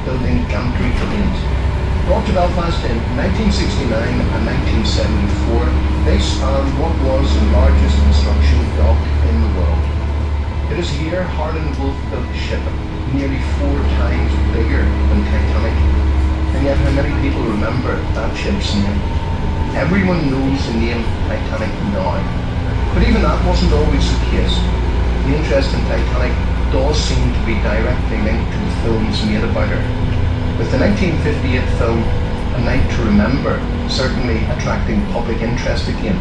building gantry trains. Brought to Belfast in 1969 and 1974, they spanned what was the largest construction dock in the world. It is here Harland Wolff built the ship, nearly 4 times bigger than Titanic. And yet how many people remember that ship's name? Everyone knows the name Titanic now. But even that wasn't always the case. The interest in Titanic does seem to be directly linked to the films made about her. With the 1958 film A Night to Remember certainly attracting public interest again.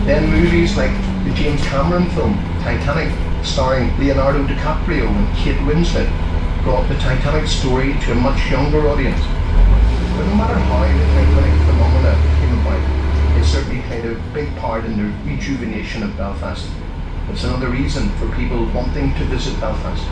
Then movies like the James Cameron film Titanic, starring Leonardo DiCaprio and Kate Winslet, brought the Titanic story to a much younger audience. But no matter how the Titanic phenomena came about, it certainly played a big part in the rejuvenation of Belfast. It's another reason for people wanting to visit Belfast.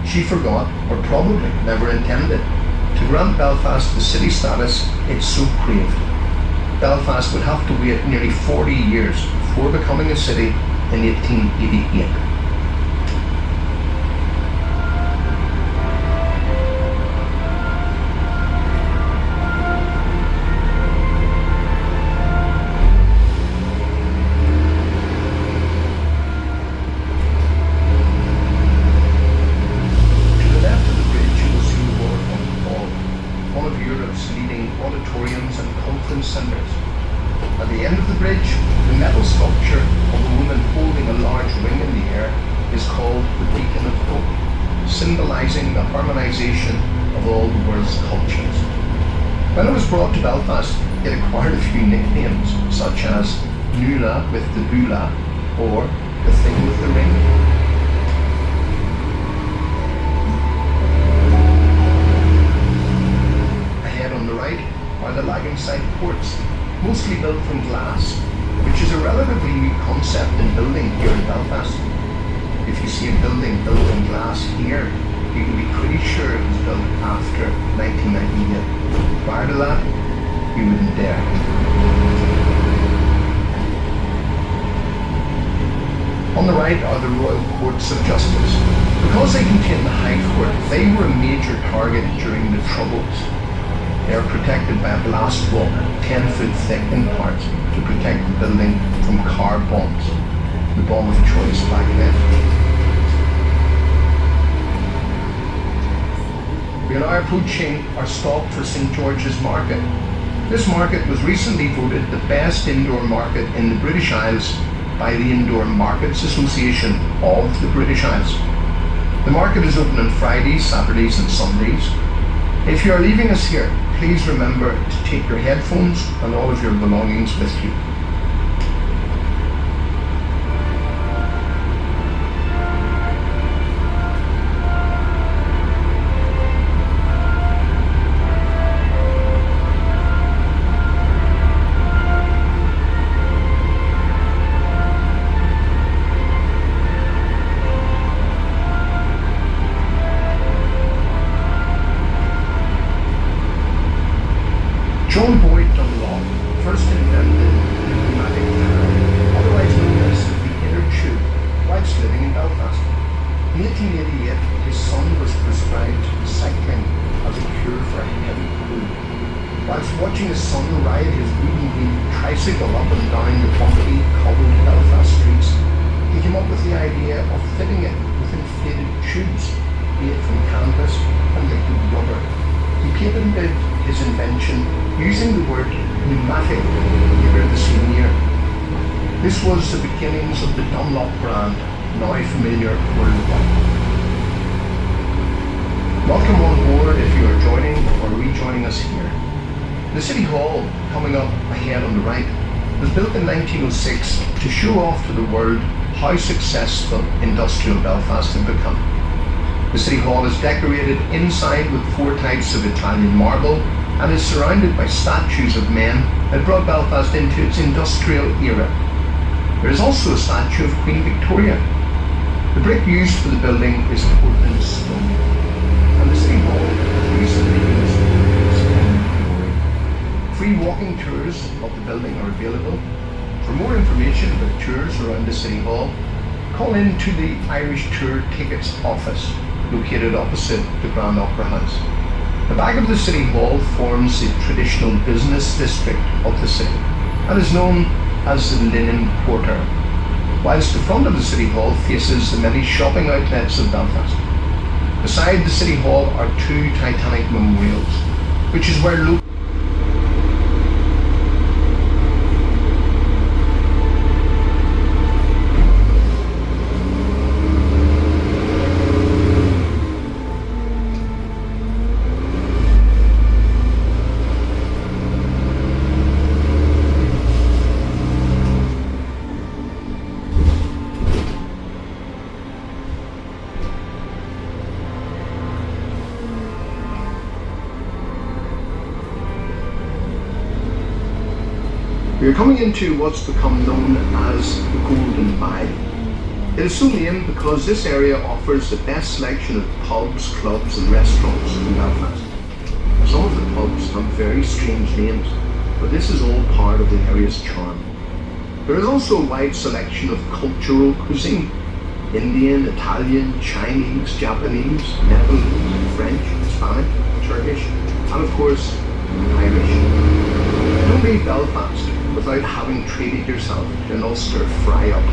She forgot, or probably never intended, to grant Belfast the city status it so craved. Belfast would have to wait nearly 40 years before becoming a city in 1888. Brought to Belfast, it acquired a few nicknames, such as Nula with the Bula, or the Thing with the Ring. Ahead on the right are the Lagging-side ports, mostly built from glass, which is a relatively new concept in building here in Belfast. If you see a building built in glass here, you can be pretty sure it was built after 1998. Prior to that, you wouldn't dare. On the right are the Royal Courts of Justice. Because they contain the High Court, they were a major target during the Troubles. They are protected by a blast wall, 10 foot thick in parts, to protect the building from car bombs, the bomb of choice back then. We are now approaching our stop for St. George's Market. This market was recently voted the best indoor market in the British Isles by the Indoor Markets Association of the British Isles. The market is open on Fridays, Saturdays and Sundays. If you are leaving us here, please remember to take your headphones and all of your belongings with you. John Boyd Dunlop first invented the pneumatic tram, otherwise known as the inner tube, whilst living in Belfast. In 1888, his son ride his wooden-wheeled tricycle up and down the bumpy, cobbled Belfast streets, he came up with the idea of fitting it with inflated tubes made from canvas and liquid rubber. He patented his invention using the word pneumatic later the same year. This was the beginnings of the Dunlop brand, now familiar worldwide. Welcome on board if you are joining or rejoining us here. The City Hall, coming up ahead on the right, was built in 1906 to show off to the world how successful industrial Belfast had become. The City Hall is decorated inside with 4 types of Italian marble and is surrounded by statues of men that brought Belfast into its industrial era. There is also a statue of Queen Victoria. The brick used for the building is Portland stone, and the City Hall has recently been restored. Free walking tours of the building are available. For more information about tours around the City Hall, call in to the Irish Tour Tickets office located opposite the Grand Opera House. The back of the City Hall forms the traditional business district of the city and is known as the Linen Quarter, whilst the front of the City Hall faces the many shopping outlets of Belfast. Beside the City Hall are 2 Titanic memorials, which is where local We are coming into what's become known as the Golden Mile. It is so named because this area offers the best selection of pubs, clubs and restaurants in Belfast. Some of the pubs have very strange names, but this is all part of the area's charm. There is also a wide selection of cultural cuisine: Indian, Italian, Chinese, Japanese, Nepalese, French, Hispanic, Turkish, and of course, Irish. Don't leave Belfast without having treated yourself to an Ulster fry-up,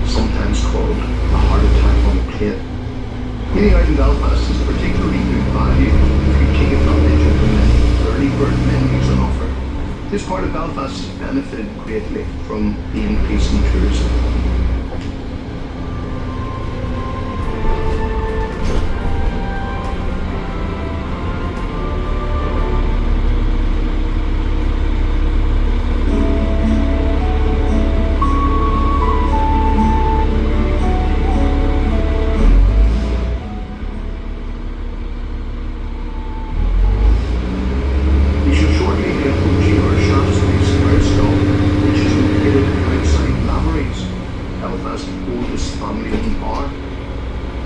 sometimes called a heart attack on a plate. Eating out in Belfast is particularly good value if you take advantage of the many early bird menus on offer. This part of Belfast has benefited greatly from the increase in tourism.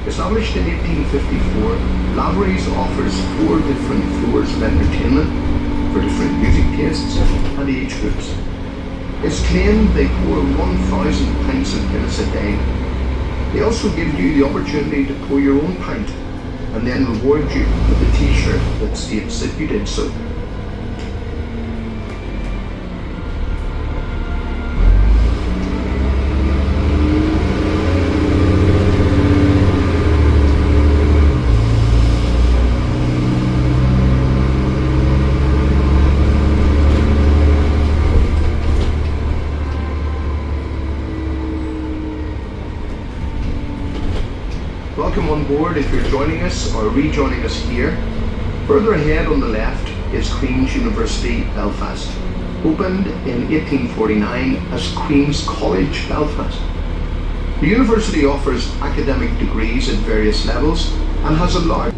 Established in 1854, Lavery's offers 4 different floors of entertainment for different music tastes and age groups. It's claimed they pour 1,000 pints of Guinness a day. They also give you the opportunity to pour your own pint and then reward you with a t-shirt that states that you did so. Welcome on board if you're joining us or rejoining us here. Further ahead on the left is Queen's University Belfast, opened in 1849 as Queen's College Belfast. The university offers academic degrees at various levels and has a large